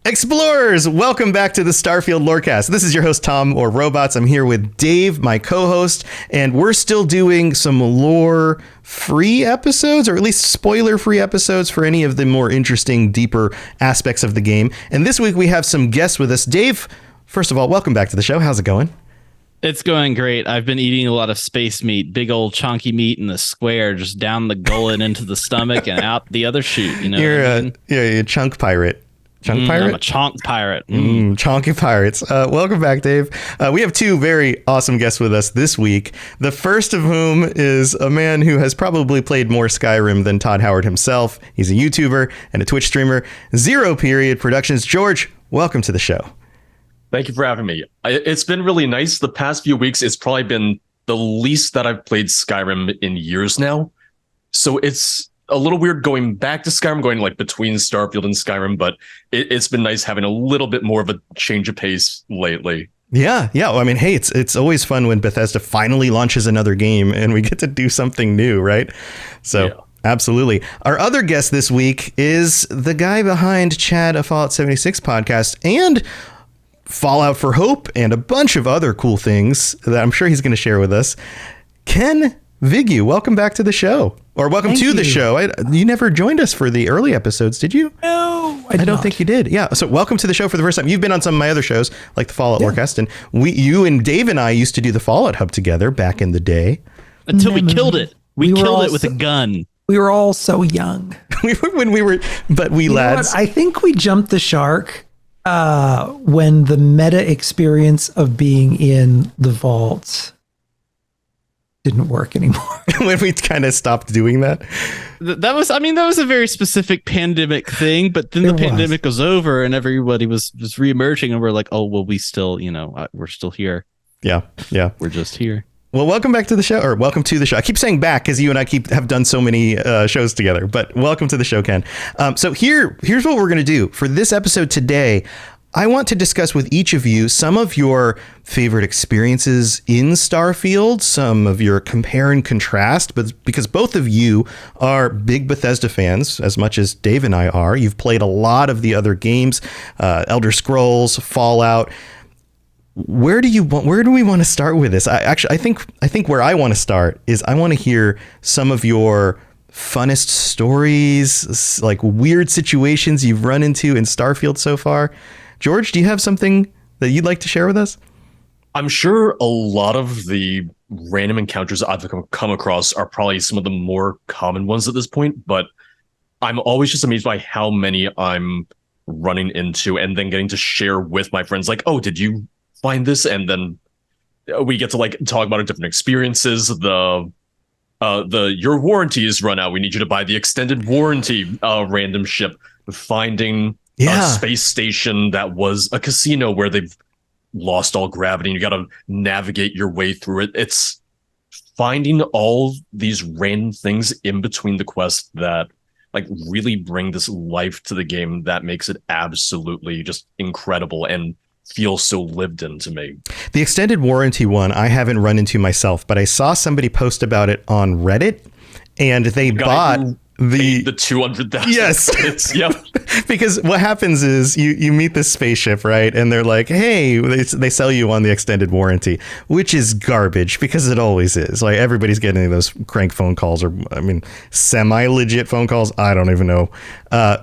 Explorers, welcome back to the Starfield Lorecast. This is your host, Tom, or Robots. I'm here with Dave, my co-host, and we're still doing some lore-free episodes, or at least spoiler-free episodes for any of the more interesting, deeper aspects of the game. And this week we have some guests with us. Dave, first of all, welcome back to the show. How's it going? It's going great. I've been eating a lot of space meat, big old chunky meat in the square, just down the gullet into the stomach and out the other chute. You know, you're a chunk pirate. Chunk pirate? I'm a chonk pirate. Chonky pirates. Welcome back, Dave. We have two very awesome guests with us this week. The first of whom is a man who has probably played more Skyrim than Todd Howard himself. He's a YouTuber and a Twitch streamer. 0Period Productions. George, welcome to the show. Thank you for having me. It's been really nice. The past few weeks, it's probably been the least that I've played Skyrim in years now. So it's a little weird going back to Skyrim, going like between Starfield and Skyrim, but it's been nice having a little bit more of a change of pace lately. Yeah. Well, I mean, hey, it's always fun when Bethesda finally launches another game and we get to do something new, right? So. Yeah. Absolutely. Our other guest this week is the guy behind Chad, a Fallout 76 podcast, and Fallout for Hope, and a bunch of other cool things that I'm sure he's going to share with us. Ken Vigu, welcome back to the show. Or welcome Thank to you. the show. You never joined us for the early episodes, did you? No, I don't think you did. Yeah. So welcome to the show for the first time. You've been on some of my other shows, like the Fallout Lorecast, and you and Dave and I used to do the Fallout Hub together back in the day. Until we killed it. We killed it with a gun. We were all so young. We were lads. I think we jumped the shark when the meta experience of being in the vault didn't work anymore. When we kind of stopped doing that. That was a very specific pandemic thing, but then the pandemic was over and everybody was reemerging and we're like, oh, well, we still, we're still here. Yeah. We're just here. Well, welcome back to the show, or welcome to the show. I keep saying back because you and I have done so many shows together, but welcome to the show, Ken. So here's what we're going to do for this episode today. I want to discuss with each of you some of your favorite experiences in Starfield, some of your compare and contrast, but because both of you are big Bethesda fans, as much as Dave and I are. You've played a lot of the other games, Elder Scrolls, Fallout. Where do we want to start with this? I think where I want to start is I want to hear some of your funnest stories, like weird situations you've run into in Starfield so far. George, do you have something that you'd like to share with us? I'm sure a lot of the random encounters I've come across are probably some of the more common ones at this point, but I'm always just amazed by how many I'm running into and then getting to share with my friends, like, oh, did you find this? And then we get to like talk about different experiences. The your warranty is run out, we need you to buy the extended warranty random ship. Finding a space station that was a casino where they've lost all gravity and you got to navigate your way through it. It's finding all these random things in between the quests that like really bring this life to the game that makes it absolutely just incredible and feel so lived in to me. The extended warranty one I haven't run into myself, but I saw somebody post about it on Reddit, and they bought the 200,000. Yes. Yep. Because what happens is you meet this spaceship, right? And they're like, hey, they sell you on the extended warranty, which is garbage because it always is. Like everybody's getting those crank phone calls, or semi-legit phone calls. I don't even know.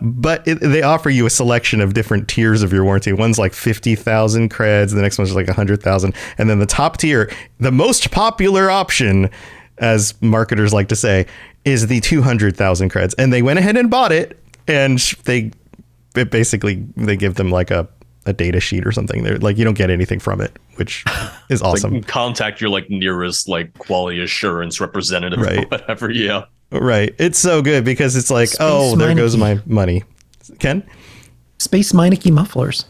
But they offer you a selection of different tiers of your warranty. One's like 50,000 creds. The next one's like 100,000. And then the top tier, the most popular option, as marketers like to say, is the 200,000 creds. And they went ahead and bought it, and they give them like a data sheet or something. They're like, you don't get anything from it, which is awesome. Like, contact your like nearest like quality assurance representative, right? Or whatever. Yeah. Right. It's so good because it's like, there goes my money. Ken? Space Meineke mufflers.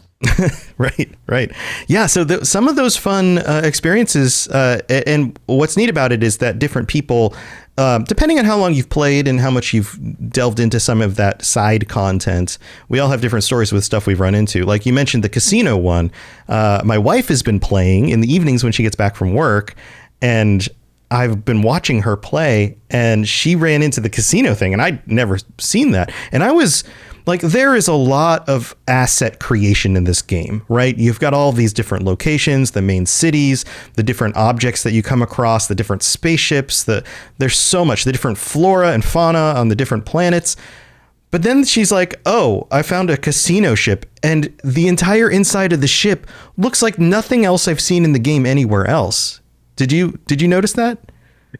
Right. Yeah. So some of those fun experiences, and what's neat about it is that different people, depending on how long you've played and how much you've delved into some of that side content, we all have different stories with stuff we've run into. Like you mentioned the casino one. My wife has been playing in the evenings when she gets back from work, and I've been watching her play, and she ran into the casino thing, and I'd never seen that. And I was like there is a lot of asset creation in this game, right? You've got all these different locations, the main cities, the different objects that you come across, the different spaceships, there's so much, the different flora and fauna on the different planets. But then she's like, oh, I found a casino ship, and the entire inside of the ship looks like nothing else I've seen in the game anywhere else. Did you notice that?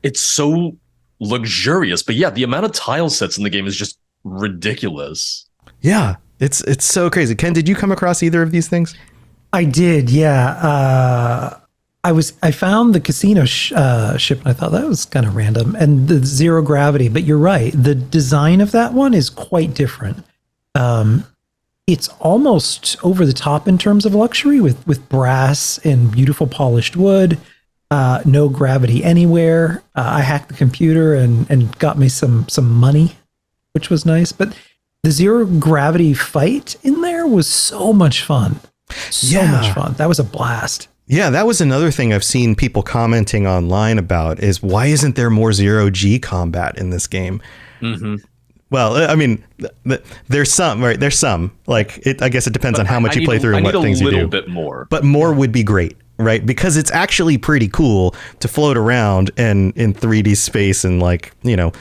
It's so luxurious, but yeah, the amount of tile sets in the game is just ridiculous. Yeah, it's so crazy. Ken, did you come across either of these things? I did, yeah. I found the casino ship, and I thought that was kind of random, and the zero gravity. But you're right, the design of that one is quite different. It's almost over the top in terms of luxury, with brass and beautiful polished wood. No gravity anywhere. I hacked the computer and got me some money, which was nice. But the zero gravity fight in there was so much fun. So much fun. That was a blast. Yeah, that was another thing I've seen people commenting online about is why isn't there more zero G combat in this game? Mm-hmm. Well, I mean, there's some, right? There's some. Like, I guess it depends on how much you play through and what things you do. I need a little bit more. But more would be great, right? Because it's actually pretty cool to float around and in 3D space and like, you know,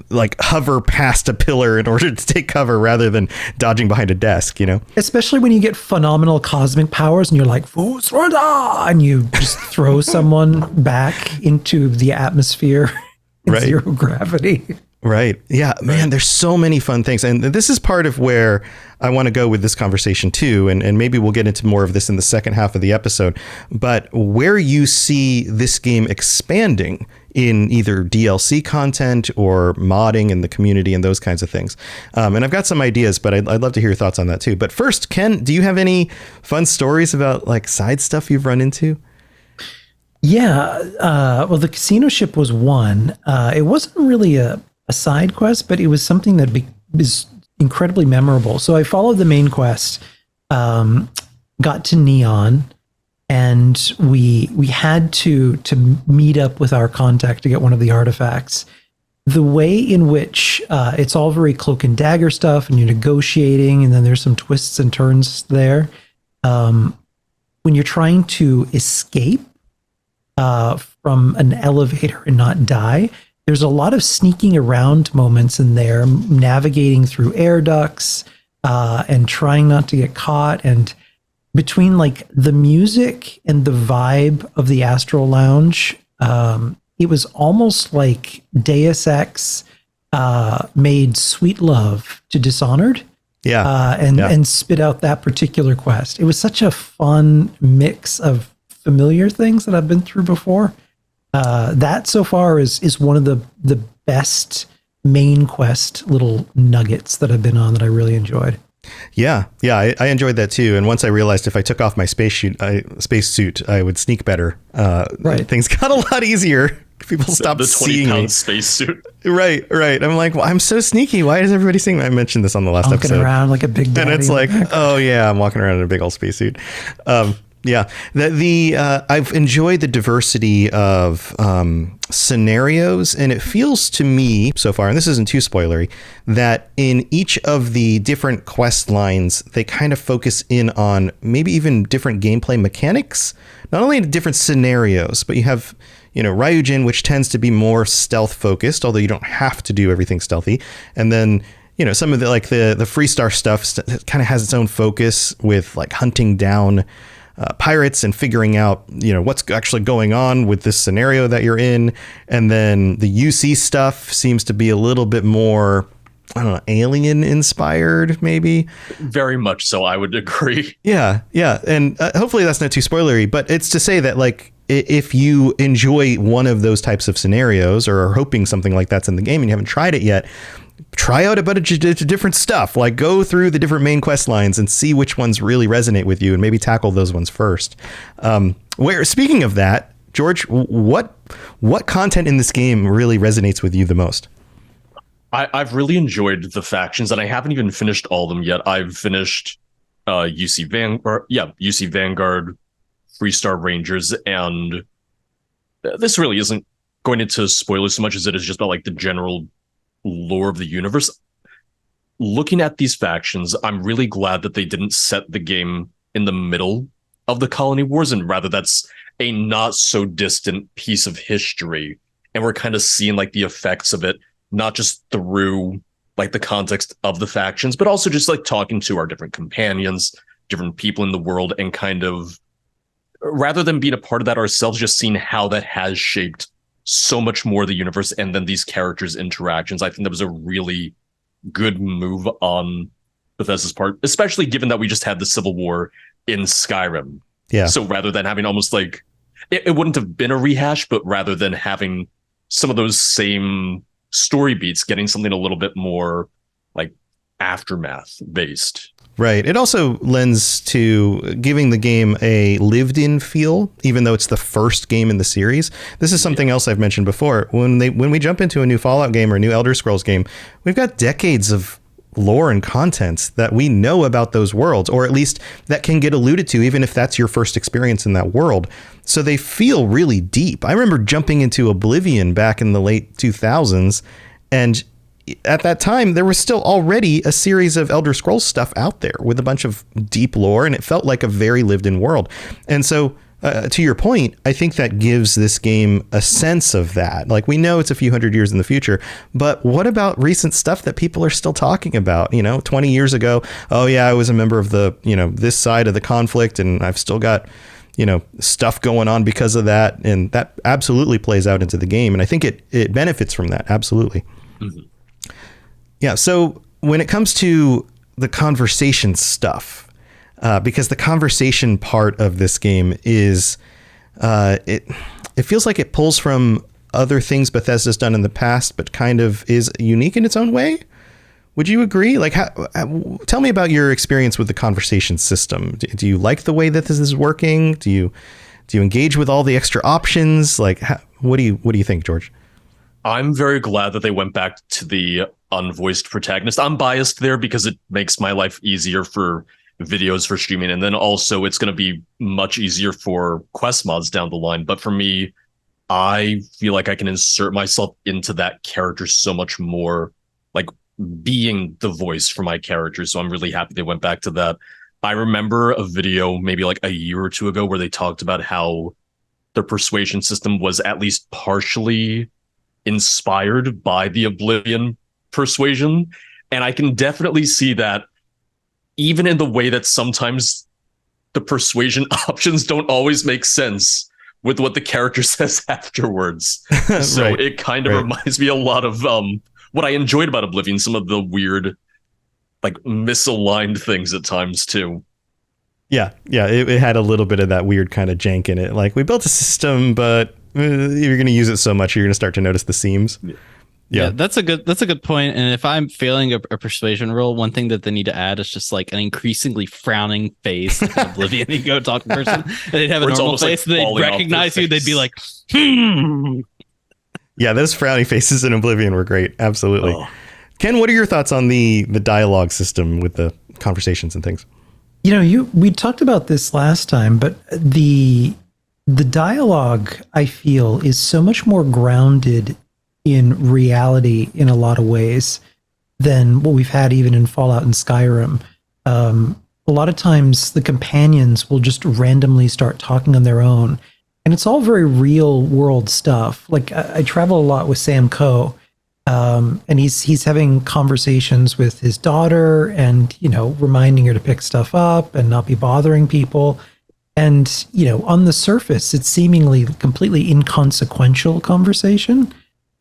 like hover past a pillar in order to take cover rather than dodging behind a desk, you know? Especially when you get phenomenal cosmic powers and you're like, Fusrada! And you just throw someone back into the atmosphere in zero gravity. Right. Yeah, man, there's so many fun things. And this is part of where I want to go with this conversation too. And maybe we'll get into more of this in the second half of the episode. But where you see this game expanding in either DLC content or modding in the community and those kinds of things. And I've got some ideas, but I'd love to hear your thoughts on that too. But first, Ken, do you have any fun stories about like side stuff you've run into? Yeah. Well, the casino ship was one. It wasn't really a side quest, but it was something that is incredibly memorable. So I followed the main quest, got to Neon, and we had to meet up with our contact to get one of the artifacts. The way in which it's all very cloak and dagger stuff, and you're negotiating, and then there's some twists and turns there. When you're trying to escape from an elevator and not die, there's a lot of sneaking around moments in there, navigating through air ducts and trying not to get caught. And between like the music and the vibe of the Astral Lounge, it was almost like Deus Ex made Sweet Love to Dishonored. And spit out that particular quest. It was such a fun mix of familiar things that I've been through before. That so far is one of the best main quest little nuggets that I've been on that I really enjoyed. Yeah, I enjoyed that too. And once I realized if I took off my spacesuit, I would sneak better. Things got a lot easier. People stopped seeing me. The 20-pound spacesuit. Right. I'm like, well, I'm so sneaky. Why is everybody seeing me? I mentioned this on the last episode. Walking around like a big daddy. And it's like, oh yeah, I'm walking around in a big old spacesuit. Yeah, I've enjoyed the diversity of scenarios, and it feels to me so far, and this isn't too spoilery, that in each of the different quest lines, they kind of focus in on maybe even different gameplay mechanics. Not only different scenarios, but you have, you know, Ryujin, which tends to be more stealth focused, although you don't have to do everything stealthy, and then, you know, some of the like the Freestar stuff kind of has its own focus with like hunting down pirates and figuring out, you know, what's actually going on with this scenario that you're in. And then the UC stuff seems to be a little bit more, I don't know, alien inspired, maybe. Very much so, I would agree. Yeah. And hopefully that's not too spoilery, but it's to say that like, if you enjoy one of those types of scenarios or are hoping something like that's in the game and you haven't tried it yet, try out a bunch of different stuff. Like go through the different main quest lines and see which ones really resonate with you and maybe tackle those ones first. Speaking of that, George, what content in this game really resonates with you the most? I've really enjoyed the factions, and I haven't even finished all of them yet. I've finished UC Vanguard, Freestar Rangers, and this really isn't going into spoilers so much as it is just about like the general lore of the universe. looking at these factions, I'm really glad that they didn't set the game in the middle of the colony wars, and rather that's a not so distant piece of history. And we're kind of seeing like the effects of it, not just through like the context of the factions, but also just like talking to our different companions, different people in the world, and kind of, rather than being a part of that ourselves, just seeing how that has shaped so much more the universe and then these characters' interactions. I think that was a really good move on Bethesda's part, especially given that we just had the Civil War in Skyrim. Yeah. So rather than having almost like, it wouldn't have been a rehash, but rather than having some of those same story beats, getting something a little bit more like aftermath based. Right. It also lends to giving the game a lived-in feel, even though it's the first game in the series. This is something else I've mentioned before. When we jump into a new Fallout game or a new Elder Scrolls game, we've got decades of lore and content that we know about those worlds, or at least that can get alluded to, even if that's your first experience in that world. So they feel really deep. I remember jumping into Oblivion back in the late 2000s, and at that time, there was still already a series of Elder Scrolls stuff out there with a bunch of deep lore, and it felt like a very lived-in world. And so, to your point, I think that gives this game a sense of that. Like, we know it's a few hundred years in the future, but what about recent stuff that people are still talking about? 20 years ago, oh yeah, I was a member of the, this side of the conflict, and I've still got, stuff going on because of that. And that absolutely plays out into the game. And I think it benefits from that. Absolutely. Mm-hmm. Yeah. So when it comes to the conversation stuff, because the conversation part of this game is, it feels like it pulls from other things Bethesda's done in the past, but kind of is unique in its own way. Would you agree? Like, tell me about your experience with the conversation system. Do you like the way that this is working? Do you engage with all the extra options? Like, what do you think, George? I'm very glad that they went back to the unvoiced protagonist. I'm biased there because it makes my life easier for videos for streaming. And then also it's going to be much easier for quest mods down the line. But for me, I feel like I can insert myself into that character so much more, like being the voice for my character. So I'm really happy they went back to that. I remember a video maybe like a year or two ago where they talked about how their persuasion system was at least partially inspired by the Oblivion persuasion. And I can definitely see that, even in the way that sometimes the persuasion options don't always make sense with what the character says afterwards. So right, it kind of reminds me a lot of what I enjoyed about Oblivion, some of the weird, like misaligned things at times too. Yeah, it had a little bit of that weird kind of jank in it. Like, we built a system, but you're going to use it so much, you're going to start to notice the seams. Yeah, that's a good point. And if I'm failing a persuasion roll, one thing that they need to add is just like an increasingly frowning face. Like Oblivion, you go talk to a person, and they'd have a normal face, like, and they'd recognize you. They'd be like, Yeah, those frowny faces in Oblivion were great. Absolutely. Oh. Ken, what are your thoughts on the dialogue system with the conversations and things? We talked about this last time, but the dialogue, I feel, is so much more grounded in reality in a lot of ways than what we've had even in Fallout and Skyrim. A lot of times the companions will just randomly start talking on their own, and it's all very real world stuff. Like, I travel a lot with Sam Coe, and he's having conversations with his daughter and, reminding her to pick stuff up and not be bothering people. And, on the surface, it's seemingly completely inconsequential conversation,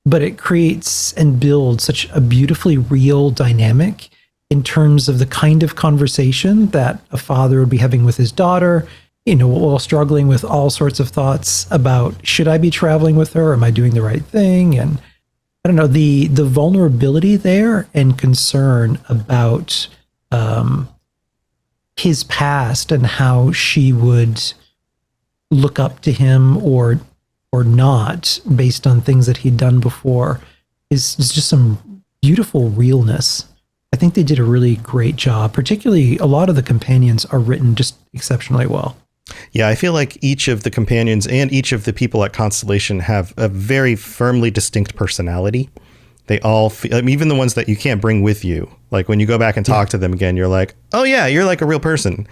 but it creates and builds such a beautifully real dynamic in terms of the kind of conversation that a father would be having with his daughter, while struggling with all sorts of thoughts about, should I be traveling with her? Am I doing the right thing? And I don't know, the vulnerability there and concern about his past and how she would look up to him or not based on things that he'd done before is just some beautiful realness. I think they did a really great job. Particularly, a lot of the companions are written just exceptionally well. Yeah, I feel like each of the companions and each of the people at Constellation have a very firmly distinct personality they all feel, I mean, even the ones that you can't bring with you. Like when you go back and talk to them again, you're like, oh yeah, you're like a real person.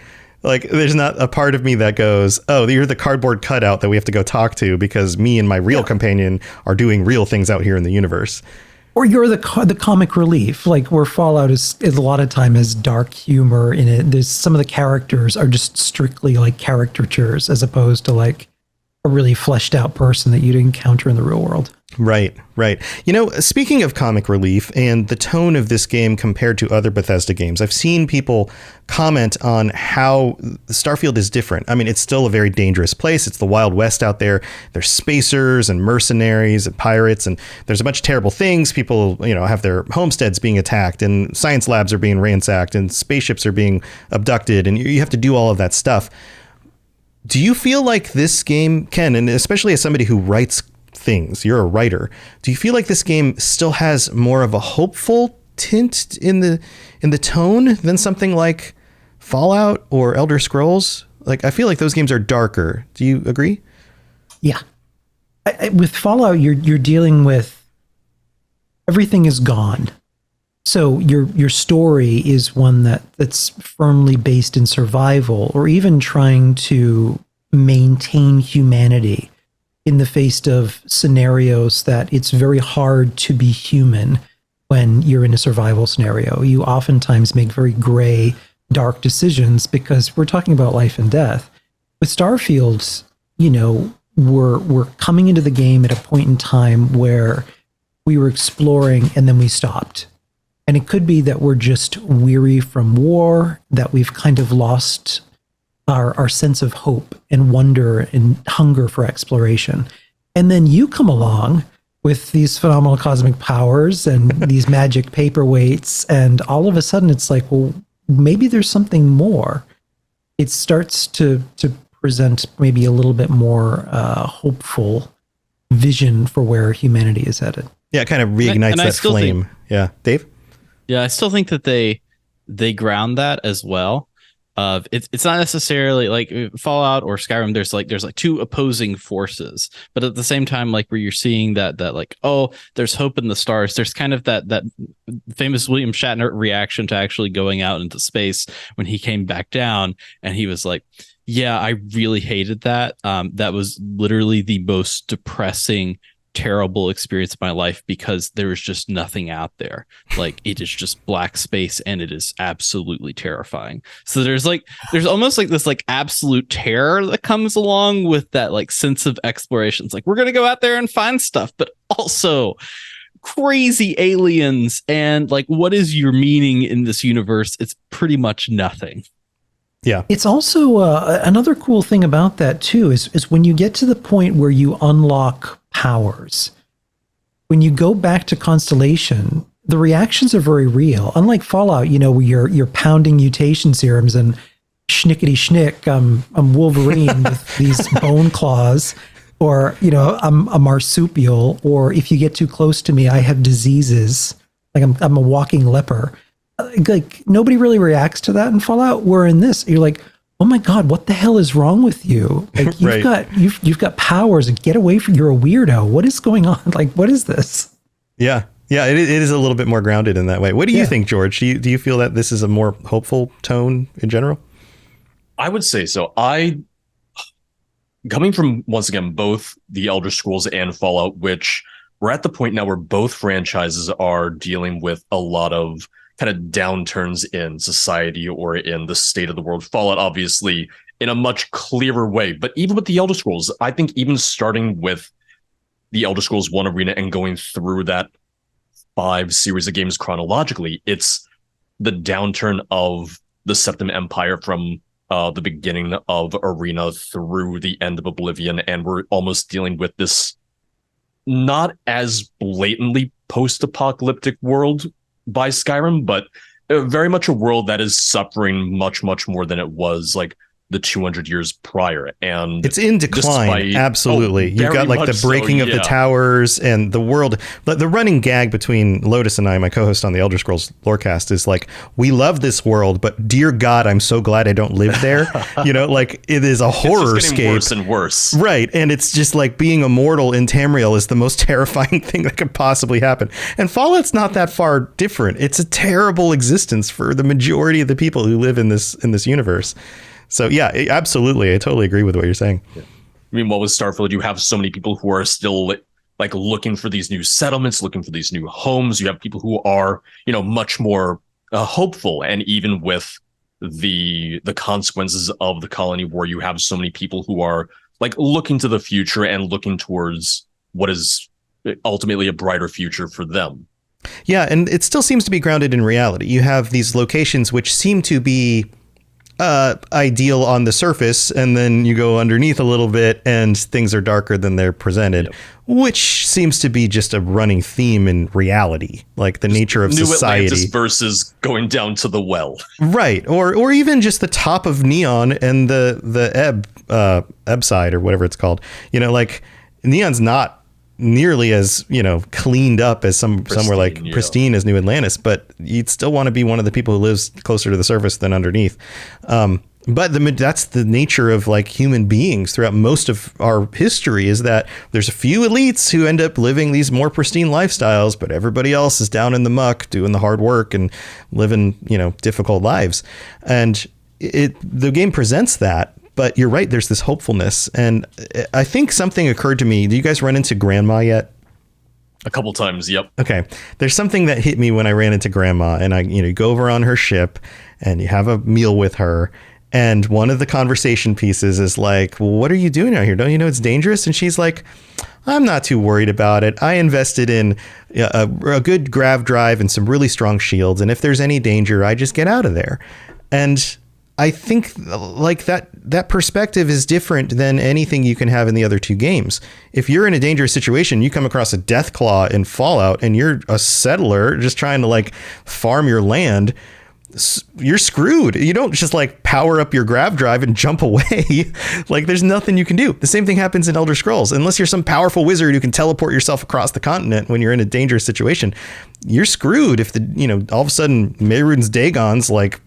Like there's not a part of me that goes, oh, you're the cardboard cutout that we have to go talk to because me and my real companion are doing real things out here in the universe. Or you're the comic relief, like where Fallout is a lot of time has dark humor in it. There's some of the characters are just strictly like caricatures as opposed to like a really fleshed out person that you'd encounter in the real world. Right. You know, speaking of comic relief and the tone of this game compared to other Bethesda games, I've seen people comment on how Starfield is different. I mean, it's still a very dangerous place. It's the Wild West out there. There's spacers and mercenaries and pirates, and there's a bunch of terrible things. People, you know, have their homesteads being attacked, and science labs are being ransacked, and spaceships are being abducted, and you have to do all of that stuff. Do you feel like this game, Ken, and especially as somebody who writes things, you're a writer, do you feel like this game still has more of a hopeful tint in the tone than something like Fallout or Elder Scrolls? Like, I feel like those games are darker. Do you agree? Yeah. With Fallout, you're dealing with everything is gone. So your story is one that's firmly based in survival, or even trying to maintain humanity in the face of scenarios that it's very hard to be human when you're in a survival scenario. You oftentimes make very gray, dark decisions because we're talking about life and death. With Starfield, you know, we're coming into the game at a point in time where we were exploring and then we stopped. And it could be that we're just weary from war, that we've kind of lost our sense of hope and wonder and hunger for exploration. And then you come along with these phenomenal cosmic powers and these magic paperweights, and all of a sudden it's like, well, maybe there's something more. It starts to present maybe a little bit more hopeful vision for where humanity is headed. Yeah, it kind of reignites that flame. Yeah, Dave? Yeah, I still think that they ground that as well. It's not necessarily like Fallout or Skyrim. There's like two opposing forces, but at the same time, like where you're seeing that like, oh, there's hope in the stars. There's kind of that famous William Shatner reaction to actually going out into space when he came back down, and he was like, yeah, I really hated that. That was literally the most depressing, terrible experience of my life because there is just nothing out there. Like it is just black space, and it is absolutely terrifying. So there's almost like this like absolute terror that comes along with that like sense of exploration. It's like, we're gonna go out there and find stuff, but also crazy aliens, and like, what is your meaning in this universe? It's pretty much nothing. Yeah. It's also another cool thing about that too is when you get to the point where you unlock powers, when you go back to Constellation, the reactions are very real. Unlike Fallout, you know, where you're pounding mutation serums and schnickety schnick, I'm Wolverine with these bone claws, or, you know, I'm a marsupial, or if you get too close to me, I have diseases, like I'm a walking leper. Like nobody really reacts to that in Fallout. Where in this, you're like, oh my God, what the hell is wrong with you? Like you've got powers. Get away from, you're a weirdo. What is going on? Like, what is this? Yeah. It is a little bit more grounded in that way. What do you think, George? Do you feel that this is a more hopeful tone in general? I would say so. Coming from, once again, both the Elder Scrolls and Fallout, which we're at the point now where both franchises are dealing with a lot of kind of downturns in society or in the state of the world. Fallout, obviously, in a much clearer way. But even with the Elder Scrolls, I think even starting with the Elder Scrolls 1 Arena and going through that 5 series of games chronologically, it's the downturn of the Septim Empire from the beginning of Arena through the end of Oblivion. And we're almost dealing with this not as blatantly post-apocalyptic world by Skyrim, but very much a world that is suffering much, much more than it was like the 200 years prior, and it's in decline. Absolutely. You've got like the breaking of the towers and the world. But the running gag between Lotus and I, my co-host on the Elder Scrolls Lorecast, is like, we love this world, but dear God, I'm so glad I don't live there. Like it is a horror-scape. Worse and worse. Right. And it's just like being immortal in Tamriel is the most terrifying thing that could possibly happen. And Fallout's not that far different. It's a terrible existence for the majority of the people who live in this universe. So yeah, absolutely. I totally agree with what you're saying. Yeah. I mean, what with Starfield, you have so many people who are still like looking for these new settlements, looking for these new homes. You have people who are, much more hopeful. And even with the consequences of the colony war, you have so many people who are like looking to the future and looking towards what is ultimately a brighter future for them. Yeah. And it still seems to be grounded in reality. You have these locations which seem to be ideal on the surface, and then you go underneath a little bit and things are darker than they're presented, which seems to be just a running theme in reality, like the nature of New society. Atlantis versus going down to the well. Right. Or even just the top of Neon and the Ebb side or whatever it's called. Like Neon's not nearly as cleaned up as somewhere like pristine as New Atlantis, but you'd still want to be one of the people who lives closer to the surface than underneath. But that's the nature of like human beings throughout most of our history, is that there's a few elites who end up living these more pristine lifestyles, but everybody else is down in the muck doing the hard work and living difficult lives. And the game presents that. But you're right, there's this hopefulness. And I think something occurred to me. Do you guys run into Grandma yet? A couple times, yep. Okay. There's something that hit me when I ran into Grandma, and I go over on her ship and you have a meal with her. And one of the conversation pieces is like, well, what are you doing out here? Don't you know it's dangerous? And she's like, I'm not too worried about it. I invested in a good grav drive and some really strong shields. And if there's any danger, I just get out of there. And I think like that perspective is different than anything you can have in the other two games. If you're in a dangerous situation, you come across a Deathclaw in Fallout and you're a settler just trying to like farm your land, you're screwed. You don't just like power up your grav drive and jump away. Like there's nothing you can do. The same thing happens in Elder Scrolls. Unless you're some powerful wizard who can teleport yourself across the continent when you're in a dangerous situation, you're screwed if all of a sudden Mehrunes Dagon's like,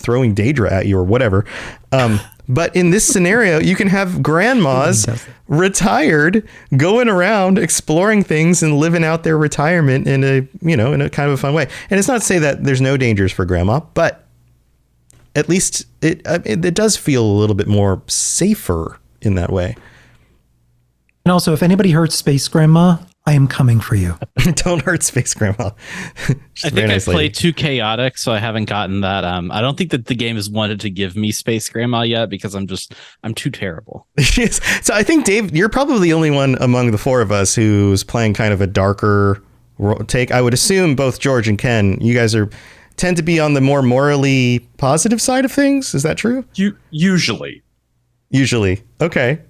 throwing Daedra at you or whatever. But in this scenario, you can have grandmas retired going around exploring things and living out their retirement in a kind of a fun way. And it's not to say that there's no dangers for grandma, but at least it does feel a little bit more safer in that way. And also, if anybody hurts Space Grandma, I am coming for you. Don't hurt Space Grandma. I think I played too chaotic, so I haven't gotten that. I don't think that the game has wanted to give me Space Grandma yet because I'm too terrible. So I think, Dave, you're probably the only one among the four of us who's playing kind of a darker take. I would assume both George and Ken, you guys tend to be on the more morally positive side of things. Is that true? Usually. Okay.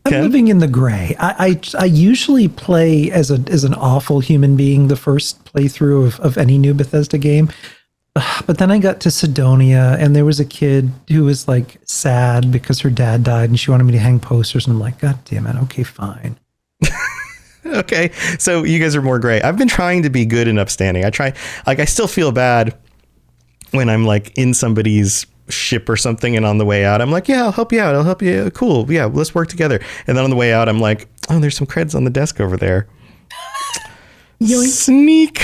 I'm living in the gray. I usually play as an awful human being the first playthrough of any new Bethesda game. But then I got to Sidonia, and there was a kid who was like sad because her dad died and she wanted me to hang posters. And I'm like, God damn it. Okay, fine. Okay. So you guys are more gray. I've been trying to be good and upstanding. I still feel bad when I'm like in somebody's ship or something, and on the way out I'm like, yeah, I'll help you out, I'll help you, cool, yeah, let's work together. And then on the way out I'm like, oh, there's some creds on the desk over there. Yoink. Sneak.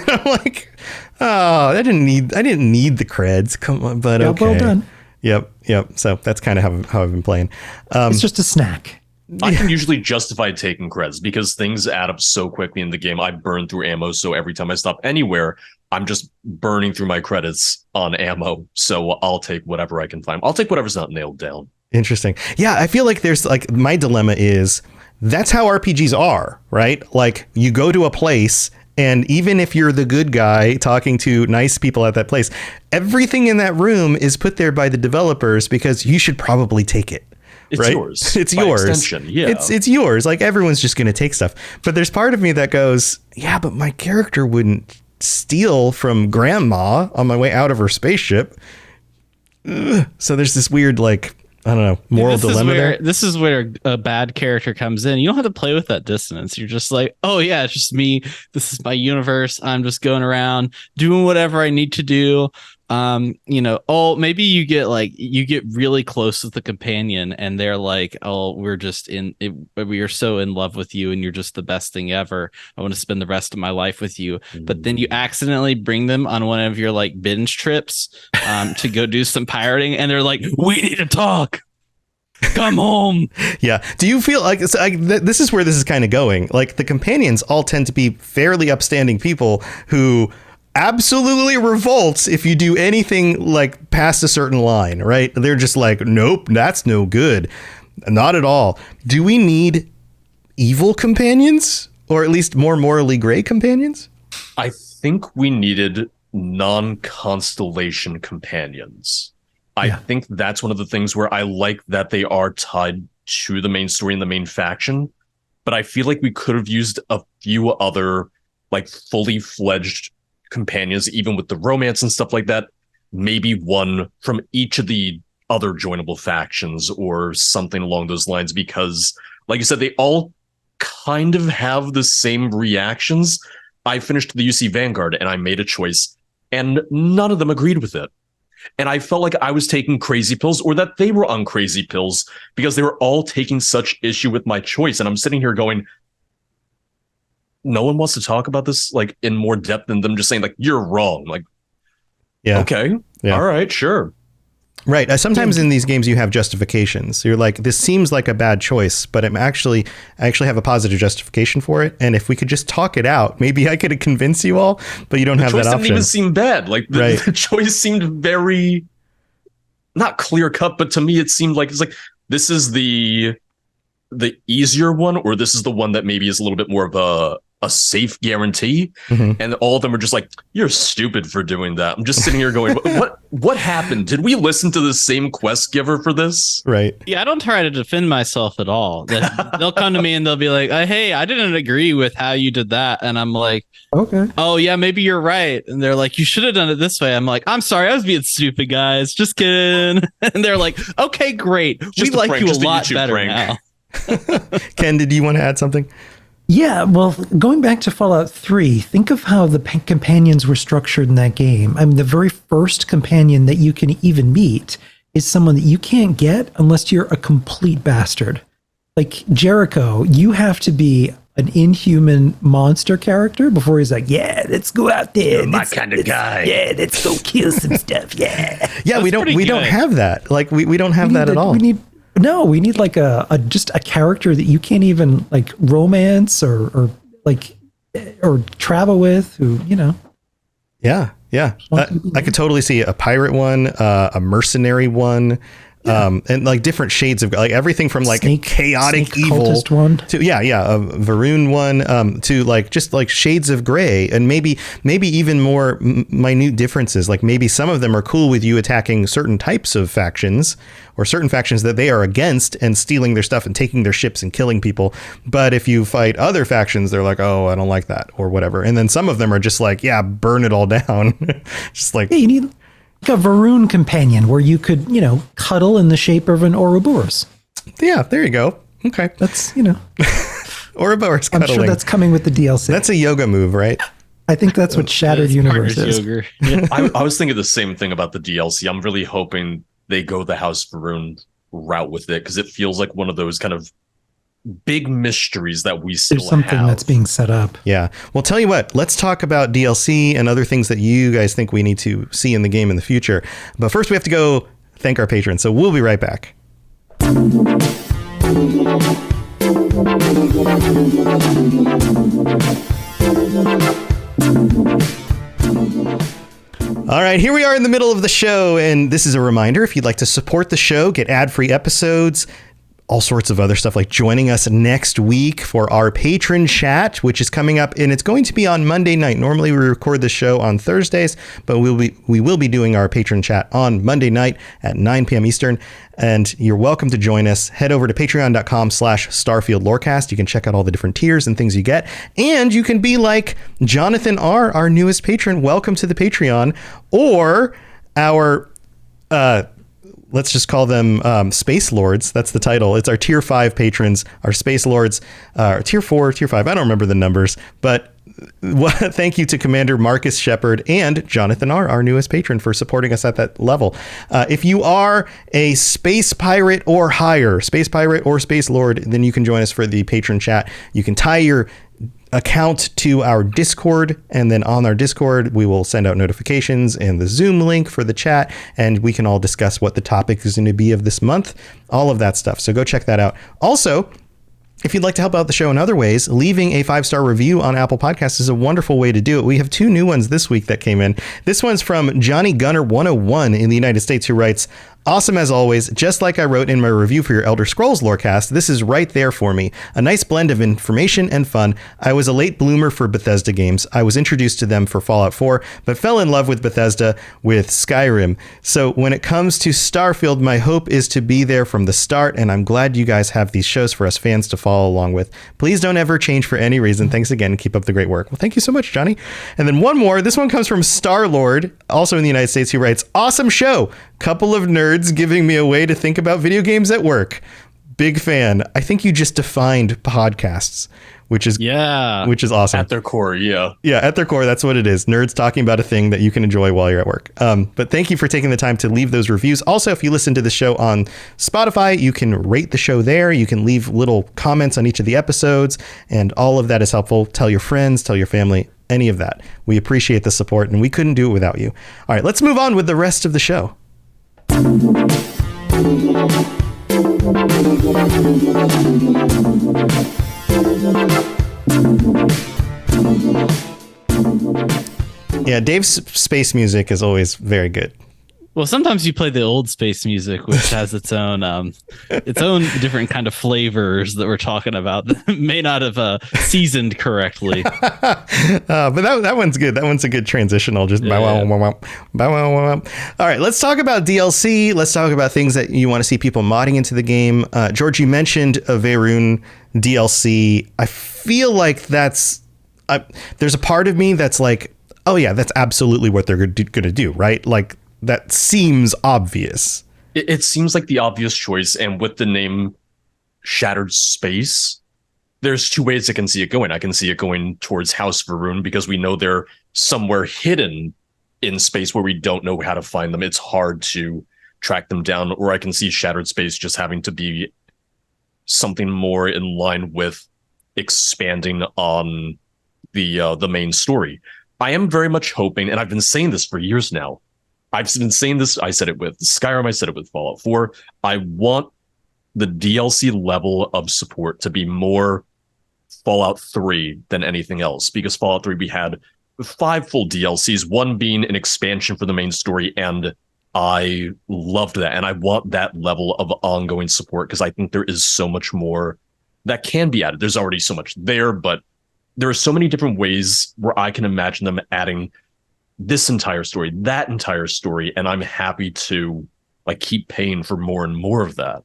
I'm like, oh, I didn't need the creds, come on. But okay, well done. Yep. So that's kind of how I've been playing. It's just a snack. I can usually justify taking creds because things add up so quickly in the game. I burn through ammo, so every time I stop anywhere, I'm just burning through my credits on ammo. So I'll take whatever I can find. I'll take whatever's not nailed down. Interesting. Yeah, I feel like there's like, my dilemma is that's how RPGs are, right? Like you go to a place, and even if you're the good guy talking to nice people at that place, everything in that room is put there by the developers because you should probably take it. It's right? yours. It's by yours. Extension, yeah. It's yours. Like everyone's just going to take stuff. But there's part of me that goes, yeah, but my character wouldn't steal from grandma on my way out of her spaceship. So there's this weird, like, I don't know, moral dilemma there. This is where a bad character comes in. You don't have to play with that dissonance. You're just like, oh yeah, it's just me. This is my universe. I'm just going around doing whatever I need to do. Maybe you get really close with the companion and they're like, oh, we are so in love with you and you're just the best thing ever. I want to spend the rest of my life with you. But then you accidentally bring them on one of your like binge trips to go do some pirating and they're like, we need to talk. Come home. Yeah. Do you feel like this is where this is kind of going? Like the companions all tend to be fairly upstanding people who absolutely revolts if you do anything like past a certain line, right? They're just like, nope, that's no good. Not at all. Do we need evil companions, or at least more morally gray companions? I think we needed non-constellation companions. I think that's one of the things where I like that they are tied to the main story and the main faction, but I feel like we could have used a few other like fully fledged companions, even with the romance and stuff like that. Maybe one from each of the other joinable factions or something along those lines, because like you said, they all kind of have the same reactions. I finished the UC Vanguard and I made a choice and none of them agreed with it. And I felt like I was taking crazy pills, or that they were on crazy pills, because they were all taking such issue with my choice. And I'm sitting here going, no one wants to talk about this like in more depth than them just saying like, you're wrong. Like, yeah, okay. Yeah. All right, sure. Right. Sometimes in these games you have justifications. You're like, this seems like a bad choice, but I actually have a positive justification for it. And if we could just talk it out, maybe I could convince you all, but you don't have that option. The choice didn't even seem bad. Like the choice seemed very not clear cut, but to me it seemed like it's like, this is the easier one, or this is the one that maybe is a little bit more of a safe guarantee. And all of them are just like, you're stupid for doing that. I'm just sitting here going, what happened? Did we listen to the same quest giver for this? Right. Yeah, I don't try to defend myself at all. They'll come to me and they'll be like, hey, I didn't agree with how you did that. And I'm like, okay. Oh yeah, maybe you're right. And they're like, you should have done it this way. I'm like, I'm sorry, I was being stupid, guys. Just kidding. And they're like, okay, great. We like you a lot better now. Ken, did you want to add something? Yeah, well, going back to Fallout 3, think of how the companions were structured in that game. I mean, the very first companion that you can even meet is someone that you can't get unless you're a complete bastard. Like Jericho, you have to be an inhuman monster character before he's like, yeah, let's go out there. You're my kind of guy. Yeah, let's go kill some stuff. Yeah. Yeah, we don't have that. Like we don't have that at all. We need like just a character that you can't even like romance or travel with, who, you know. Yeah. I could totally see a pirate one, a mercenary one, and like different shades of like everything from like chaotic evil one to a Varun one, to like just like shades of gray, and maybe even more minute differences. Like maybe some of them are cool with you attacking certain types of factions, or certain factions that they are against, and stealing their stuff and taking their ships and killing people. But if you fight other factions, they're like, oh, I don't like that, or whatever. And then some of them are just like, yeah, burn it all down. Just like, yeah, you need like a Varun companion where you could, you know, cuddle in the shape of an Ouroboros. Yeah, there you go. Okay. That's, you know. Ouroboros cuddling. I'm sure that's coming with the DLC. That's a yoga move, right? I think that's what Shattered Universe is. Yeah. I was thinking the same thing about the DLC. I'm really hoping they go the House Varun route with it, because it feels like one of those kind of big mysteries that we still have. There's something that's being set up. Yeah. Well, tell you what, let's talk about DLC and other things that you guys think we need to see in the game in the future. But first we have to go thank our patrons. So we'll be right back. All right, here we are in the middle of the show, and this is a reminder: if you'd like to support the show, get ad-free episodes, all sorts of other stuff, like joining us next week for our patron chat, which is coming up, and it's going to be on Monday night. Normally we record the show on Thursdays, but we will be doing our patron chat on Monday night at 9 p.m. Eastern. And you're welcome to join us. Head over to patreon.com/Starfield Lorecast. You can check out all the different tiers and things you get. And you can be like Jonathan R., our newest patron. Welcome to the Patreon. Or our let's just call them Space Lords. That's the title. It's our tier 5 patrons, our Space Lords, tier 4, tier 5. I don't remember the numbers, but thank you to Commander Marcus Shepard and Jonathan R., our newest patron, for supporting us at that level. If you are a Space Pirate or higher, Space Pirate or Space Lord, then you can join us for the patron chat. You can tie your account to our Discord, and then on our Discord we will send out notifications and the Zoom link for the chat, and we can all discuss what the topic is going to be of this month, all of that stuff. So go check that out. Also, if you'd like to help out the show in other ways, leaving a 5-star review on Apple Podcasts is a wonderful way to do it. We have 2 new ones this week that came in. This one's from Johnny Gunner 101 in the United States, who writes, "Awesome as always. Just like I wrote in my review for your Elder Scrolls Lorecast, this is right there for me. A nice blend of information and fun. I was a late bloomer for Bethesda games. I was introduced to them for Fallout 4, but fell in love with Bethesda with Skyrim. So when it comes to Starfield, my hope is to be there from the start, and I'm glad you guys have these shows for us fans to follow along with. Please don't ever change for any reason. Thanks again. Keep up the great work." Well, thank you so much, Johnny. And then one more. This one comes from Star-Lord, also in the United States, who writes, "Awesome show. Couple of nerds giving me a way to think about video games at work. Big fan." I think you just defined podcasts, which is awesome. At their core, yeah. Yeah, at their core, that's what it is. Nerds talking about a thing that you can enjoy while you're at work. But thank you for taking the time to leave those reviews. Also, if you listen to the show on Spotify, you can rate the show there. You can leave little comments on each of the episodes, and all of that is helpful. Tell your friends, tell your family, any of that. We appreciate the support, and we couldn't do it without you. All right, let's move on with the rest of the show. Yeah, Dave's space music is always very good. Well, sometimes you play the old space music, which has its own different kind of flavors that we're talking about that may not have seasoned correctly. But that one's good. That one's a good transitional. Just bow, wow, wow, wow, bow, wow, wow, wow. All right, let's talk about DLC. Let's talk about things that you want to see people modding into the game. George, you mentioned a Veyron DLC. I feel like there's a part of me that's like, oh yeah, that's absolutely what they're going to do, right? Like, that seems obvious. It seems like the obvious choice, and with the name Shattered Space, there's 2 ways I can see it going. I can see it going towards House Veyron, because we know they're somewhere hidden in space where we don't know how to find them. It's hard to track them down. Or I can see Shattered Space just having to be something more in line with expanding on the main story. I am very much hoping, and I've been saying this for years now, I've been saying this, I said it with Skyrim, I said it with Fallout 4. I want the DLC level of support to be more Fallout 3 than anything else, because Fallout 3 we had 5 full DLCs, one being an expansion for the main story, and I loved that. And I want that level of ongoing support, because I think there is so much more that can be added. There's already so much there, but there are so many different ways where I can imagine them adding this entire story, that entire story, and I'm happy to keep paying for more and more of that.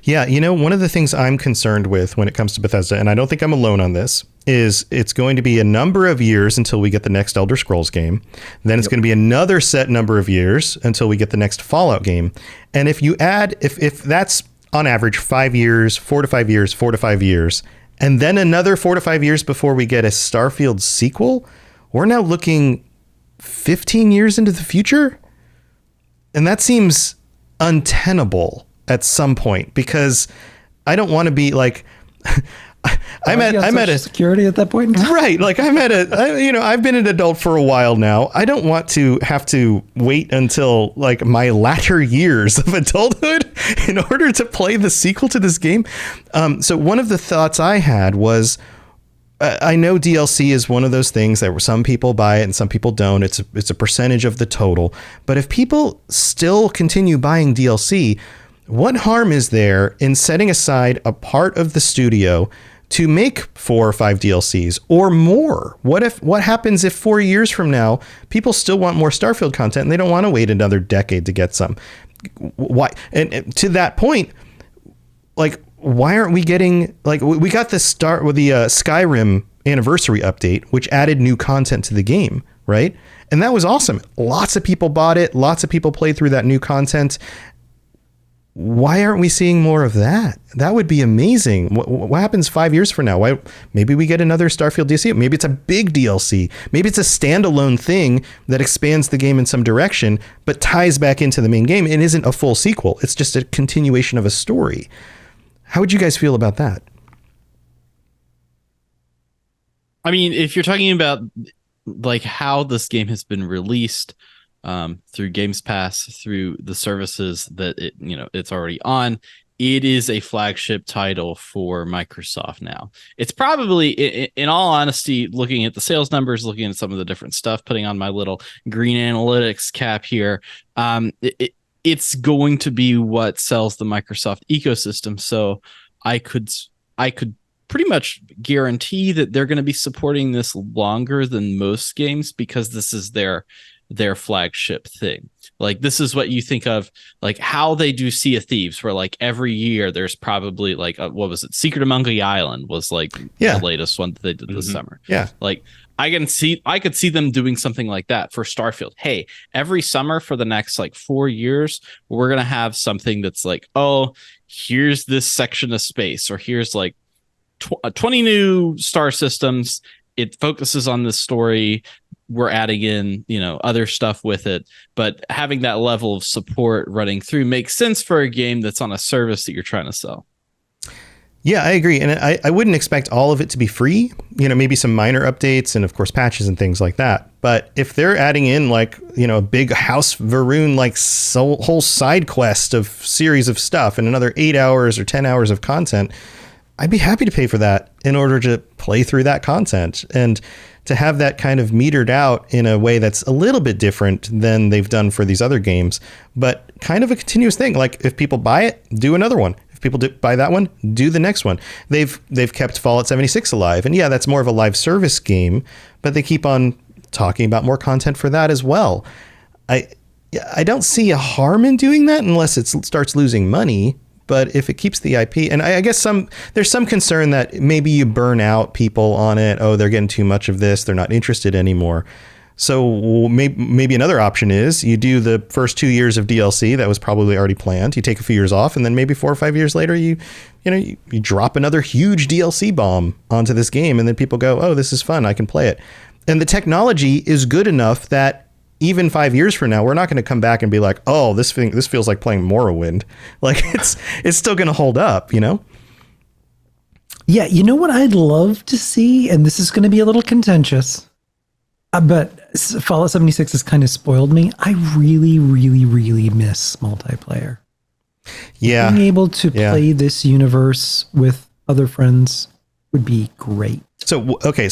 Yeah, one of the things I'm concerned with when it comes to Bethesda, and I don't think I'm alone on this, is it's going to be a number of years until we get the next Elder Scrolls game. Then it's going to be another set number of years until we get the next Fallout game. And if you add, if that's on average 5 years, 4 to 5 years, 4 to 5 years, and then another 4 to 5 years before we get a Starfield sequel, we're now looking 15 years into the future. And that seems untenable at some point, because I don't want to be like, I'm at a security at that point. Right. Like I've been an adult for a while now. I don't want to have to wait until my latter years of adulthood in order to play the sequel to this game. So one of the thoughts I had was, I know DLC is one of those things that some people buy it and some people don't. It's a percentage of the total. But if people still continue buying DLC, what harm is there in setting aside a part of the studio to make 4 or 5 DLCs or more? What happens if 4 years from now people still want more Starfield content and they don't want to wait another decade to get some? Why? And to that point, why aren't we getting, we got the Skyrim anniversary update, which added new content to the game, right? And that was awesome. Lots of people bought it. Lots of people played through that new content. Why aren't we seeing more of that? That would be amazing. What happens 5 years from now? Maybe we get another Starfield DLC. Maybe it's a big DLC. Maybe it's a standalone thing that expands the game in some direction, but ties back into the main game. It isn't a full sequel. It's just a continuation of a story. How would you guys feel about that? I mean, if you're talking about like how this game has been released through Games Pass, through the services that it's already on, it is a flagship title for Microsoft now. It's probably, in all honesty, looking at the sales numbers, looking at some of the different stuff, putting on my little green analytics cap here, it's going to be what sells the Microsoft ecosystem. So I could pretty much guarantee that they're going to be supporting this longer than most games because this is their flagship thing. Like, this is what you think of, like how they do Sea of Thieves, where like every year there's probably like what was it? Secret of Monkey Island was like the latest one that they did this summer. Yeah. Like I could see them doing something like that for Starfield. Hey, every summer for the next like 4 years, we're going to have something that's like, oh, here's this section of space, or here's like 20 new star systems. It focuses on this story. We're adding in, other stuff with it, but having that level of support running through makes sense for a game that's on a service that you're trying to sell. Yeah, I agree. And I wouldn't expect all of it to be free, maybe some minor updates and of course patches and things like that. But if they're adding in like, a big House Varun, like whole side quest of series of stuff and another 8 hours or 10 hours of content, I'd be happy to pay for that in order to play through that content and to have that kind of metered out in a way that's a little bit different than they've done for these other games, but kind of a continuous thing. Like if people buy it, do another one. If people buy that one, do the next one. They've kept Fallout 76 alive. And yeah, that's more of a live service game, but they keep on talking about more content for that as well. I don't see a harm in doing that unless it starts losing money. But if it keeps the IP, and I guess there's some concern that maybe you burn out people on it. Oh, they're getting too much of this. They're not interested anymore. So maybe another option is you do the first 2 years of DLC that was probably already planned. You take a few years off, and then maybe 4 or 5 years later, you drop another huge DLC bomb onto this game, and then people go, oh, this is fun. I can play it. And the technology is good enough that even 5 years from now, we're not going to come back and be like, oh, this feels like playing Morrowind. Like it's still going to hold up, Yeah, you know what I'd love to see, and this is going to be a little contentious, but Fallout 76 has kind of spoiled me. I really, really, really miss multiplayer. Yeah. Being able to play this universe with other friends would be great. So, okay,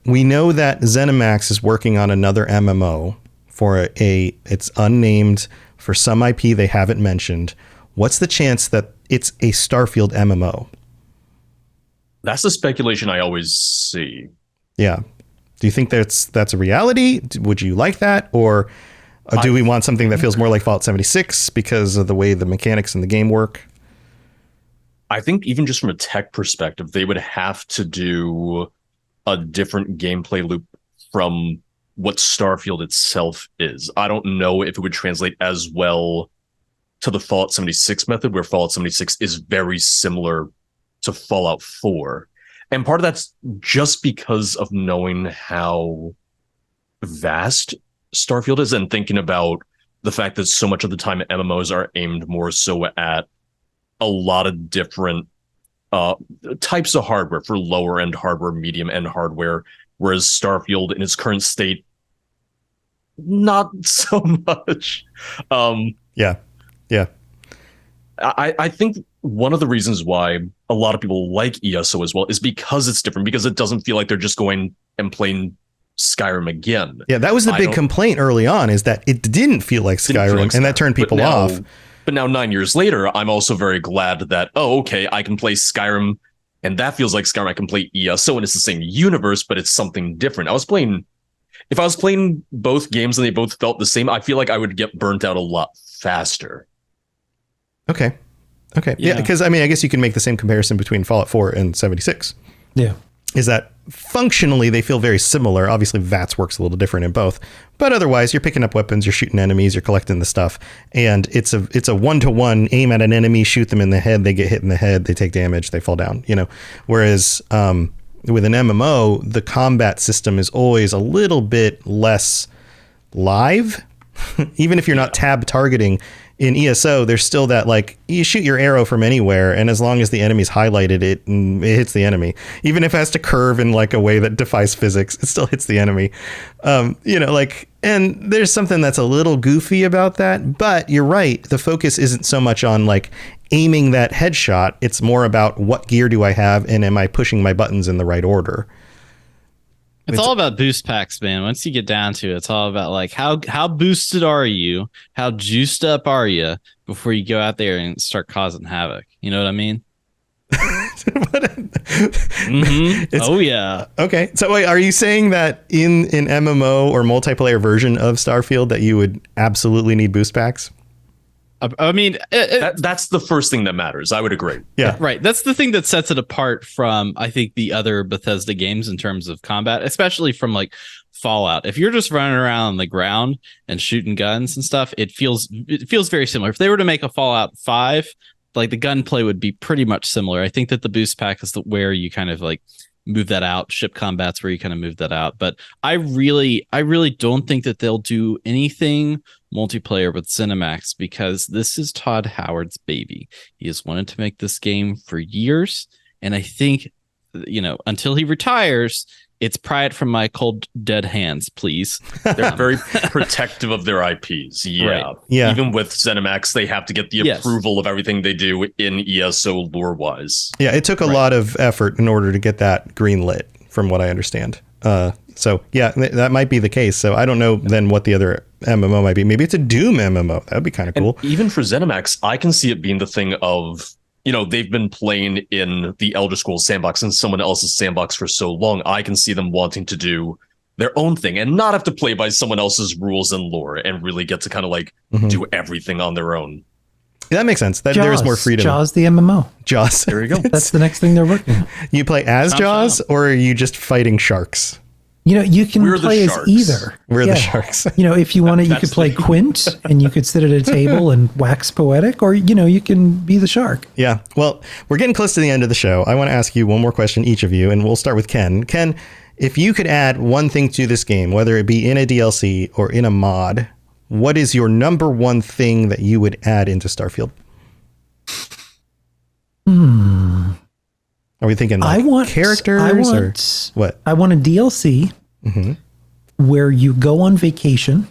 we know that ZeniMax is working on another MMO for it's unnamed, for some IP they haven't mentioned. What's the chance that it's a Starfield MMO? That's the speculation I always see. Yeah. Do you think that's a reality? Would you like that? Or do we want something that feels more like Fallout 76 because of the way the mechanics in the game work? I think even just from a tech perspective, they would have to do a different gameplay loop from what Starfield itself is. I don't know if it would translate as well to the Fallout 76 method, where Fallout 76 is very similar to Fallout 4. And part of that's just because of knowing how vast Starfield is and thinking about the fact that so much of the time MMOs are aimed more so at a lot of different types of hardware for lower end hardware, medium end hardware, whereas Starfield in its current state, not so much. Yeah. I think one of the reasons why a lot of people like ESO as well is because it's different, because it doesn't feel like they're just going and playing Skyrim again. Yeah, that was the big complaint early on, is that it didn't feel like Skyrim, and that turned people off. But now 9 years later, I'm also very glad that, okay, I can play Skyrim, and that feels like Skyrim. I can play ESO, and it's the same universe, but it's something different. If I was playing both games and they both felt the same, I feel like I would get burnt out a lot faster. Okay. Yeah, because I guess you can make the same comparison between Fallout 4 and 76. Yeah. is that functionally they feel very similar. Obviously, VATS works a little different in both, but otherwise you're picking up weapons, you're shooting enemies, you're collecting the stuff, and it's a 1-to-1 aim at an enemy, shoot them in the head, they get hit in the head, they take damage, they fall down. Whereas with an MMO, the combat system is always a little bit less live. Even if you're not tab targeting in ESO, there's still that, like, you shoot your arrow from anywhere, and as long as the enemy's highlighted, it hits the enemy. Even if it has to curve in like a way that defies physics, it still hits the enemy. And there's something that's a little goofy about that, but you're right. The focus isn't so much on like aiming that headshot. It's more about what gear do I have, and am I pushing my buttons in the right order? It's all about boost packs, man. Once you get down to it, it's all about like how boosted are you? How juiced up are you before you go out there and start causing havoc? You know what I mean? Oh yeah. Okay. So wait, are you saying that in an MMO or multiplayer version of Starfield that you would absolutely need boost packs? I mean, that's the first thing that matters. I would agree. Yeah, right. That's the thing that sets it apart from, I think, the other Bethesda games in terms of combat, especially from like Fallout. If you're just running around on the ground and shooting guns and stuff, it feels very similar. If they were to make a Fallout 5, like the gunplay would be pretty much similar. I think that the boost pack is where you kind of like move that out. Ship combat's where you kind of move that out. But I really don't think that they'll do anything multiplayer with Cinemax, because this is Todd Howard's baby. He has wanted to make this game for years, and I think, until he retires, it's pry it from my cold dead hands, please. They're very protective of their IPs. Yeah. Right. Yeah. Even with ZeniMax, they have to get the approval of everything they do in ESO lore wise. Yeah, it took a lot of effort in order to get that green lit, from what I understand. So yeah, that might be the case. So I don't know then what the other MMO might be. Maybe it's a Doom MMO. That would be kind of cool. And even for ZeniMax, I can see it being the thing of, they've been playing in the Elder Scrolls sandbox and someone else's sandbox for so long. I can see them wanting to do their own thing and not have to play by someone else's rules and lore, and really get to kind of like do everything on their own. That makes sense. That there is more freedom. Jaws, the MMO. Jaws. There you go. That's the next thing they're working on. You play as Jaws, or are you just fighting sharks? You can play as either. We're the sharks. If you want to, you could play Quint, and you could sit at a table and wax poetic, or, you can be the shark. Yeah. Well, we're getting close to the end of the show. I want to ask you one more question, each of you, and we'll start with Ken. Ken, if you could add one thing to this game, whether it be in a DLC or in a mod, what is your number one thing that you would add into Starfield? Are we thinking characters or what? I want a DLC where you go on vacation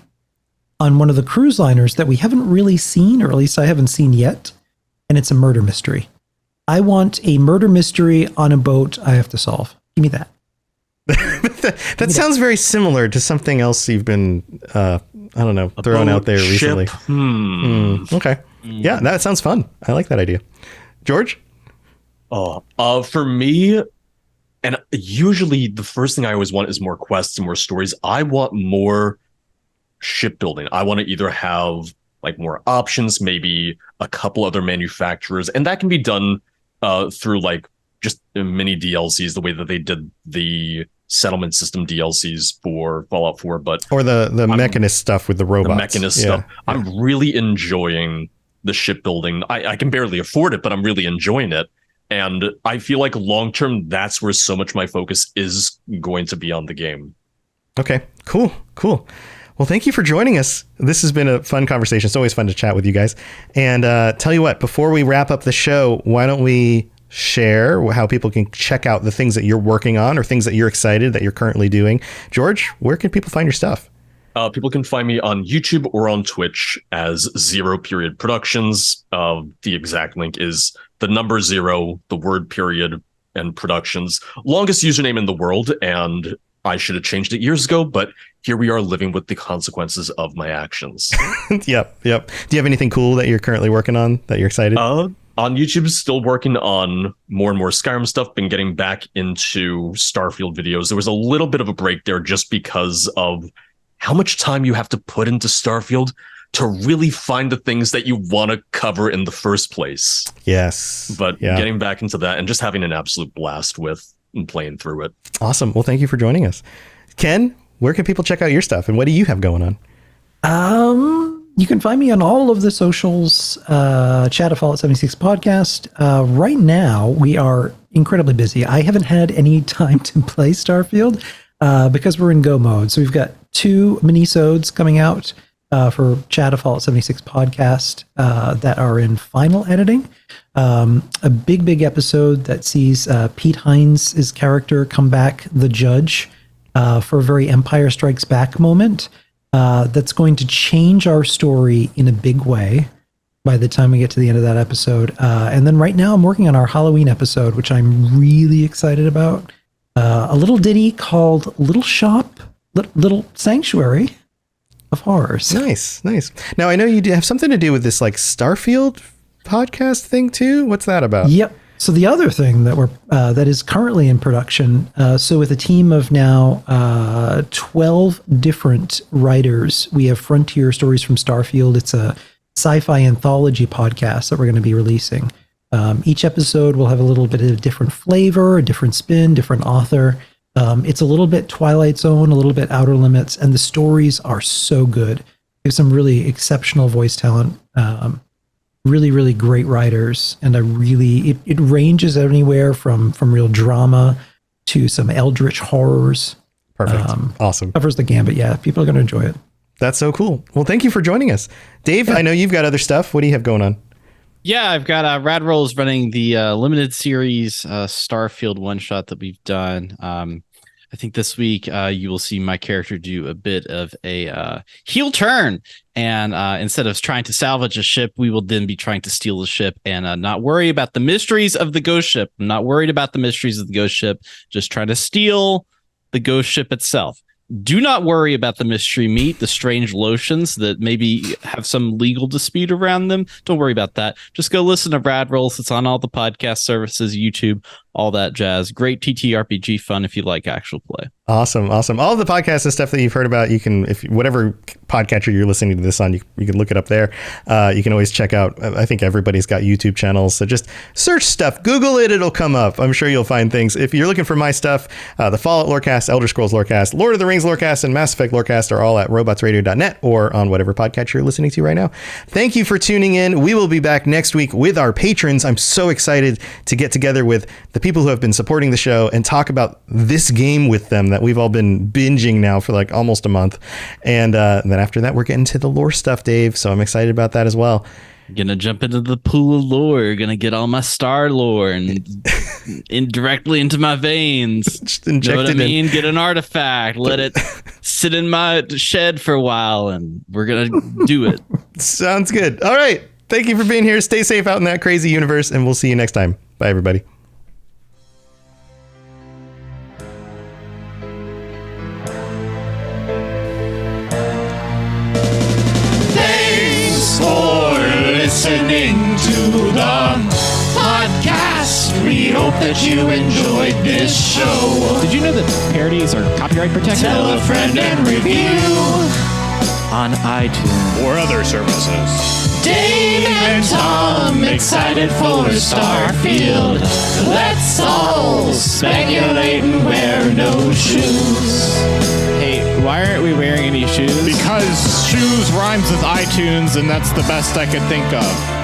on one of the cruise liners that we haven't really seen, or at least I haven't seen yet, and it's a murder mystery. I want a murder mystery on a boat I have to solve. Give me that. That sounds very similar to something else you've been, thrown out there recently. Okay. Yeah, that sounds fun. I like that idea. George? For me, and usually the first thing I always want is more quests and more stories. I want more shipbuilding. I want to either have like more options, maybe a couple other manufacturers, and that can be done through like just mini DLCs, the way that they did the settlement system DLCs for Fallout 4, or the Mechanist stuff with the robots. The Mechanist stuff. I'm really enjoying the shipbuilding. I can barely afford it, but I'm really enjoying it. And I feel like long term, that's where so much my focus is going to be on the game. Okay, cool. Well, thank you for joining us. This has been a fun conversation. It's always fun to chat with you guys. And tell you what, before we wrap up the show, why don't we share how people can check out the things that you're working on, or things that you're excited that you're currently doing. George, where can people find your stuff? People can find me on YouTube or on Twitch as 0Period Productions. The exact link is the number 0, the word period, and Productions. Longest username in the world, and I should have changed it years ago, but here we are living with the consequences of my actions. Yep. Do you have anything cool that you're currently working on that you're excited? On YouTube, still working on more and more Skyrim stuff. Been getting back into Starfield videos. There was a little bit of a break there just because of how much time you have to put into Starfield to really find the things that you want to cover in the first place. Yes. But getting back into that and just having an absolute blast with and playing through it. Awesome. Well, thank you for joining us. Ken, where can people check out your stuff and what do you have going on? You can find me on all of the socials, Chat of Fallout 76 podcast. Right now, we are incredibly busy. I haven't had any time to play Starfield because we're in go mode. So we've got 2 minisodes coming out for Chat of Fallout 76 podcast that are in final editing. A big episode that sees Pete Hines' character come back, the judge, for a very Empire Strikes Back moment. That's going to change our story in a big way by the time we get to the end of that episode. And then right now I'm working on our Halloween episode, which I'm really excited about. A little ditty called Little Sanctuary of Horrors. Nice. Now, I know you have something to do with this like Starfield podcast thing too. What's that about? Yep. So the other thing that is currently in production, so with a team of now 12 different writers, we have Frontier Stories from Starfield. It's a sci-fi anthology podcast that we're going to be releasing. Each episode will have a little bit of a different flavor, a different spin, different author. It's a little bit Twilight Zone, a little bit Outer Limits, and the stories are so good. We have some really exceptional voice talent. Really great writers, and it ranges anywhere from real drama to some eldritch horrors. Perfect. Awesome. Covers the gambit. Yeah, people are going to enjoy it. That's so cool. Well, thank you for joining us. Dave, I know you've got other stuff. What do you have going on? Yeah, I've got Rad Rolls running the limited series Starfield one-shot that we've done. I think this week you will see my character do a bit of a heel turn. And instead of trying to salvage a ship, we will then be trying to steal the ship and not worry about the mysteries of the ghost ship. I'm not worried about the mysteries of the ghost ship, just trying to steal the ghost ship itself. Do not worry about the mystery meat, the strange lotions that maybe have some legal dispute around them. Don't worry about that. Just go listen to Rad Rolls. It's on all the podcast services, YouTube, all that jazz. Great TTRPG fun if you like actual play. Awesome. All of the podcasts and stuff that you've heard about, you can, if whatever podcatcher you're listening to this on, you can look it up there. You can always check out, I think everybody's got YouTube channels, so just search stuff, Google it, it'll come up. I'm sure you'll find things. If you're looking for my stuff, the Fallout Lorecast, Elder Scrolls Lorecast, Lord of the Rings Lorecast, and Mass Effect Lorecast are all at robotsradio.net or on whatever podcatcher you're listening to right now. Thank you for tuning in. We will be back next week with our patrons. I'm so excited to get together with the people who have been supporting the show and talk about this game with them that we've all been binging now for like almost a month. And then after that, we're getting to the lore stuff, Dave. So I'm excited about that as well. Gonna jump into the pool of lore. Gonna get all my star lore and indirectly into my veins. Just inject know what it I mean? in. Get an artifact. Let it sit in my shed for a while, and we're gonna do it. Sounds good. All right. Thank you for being here. Stay safe out in that crazy universe, and we'll see you next time. Bye, everybody. Listening to the podcast. We hope that you enjoyed this show. Did you know that parodies are copyright protected? Tell a friend and review on iTunes or other services. Dave and Tom excited for Starfield. Let's all speculate and wear no shoes. Hey, why aren't we wearing any shoes? Because shoes rhymes with iTunes, and that's the best I could think of.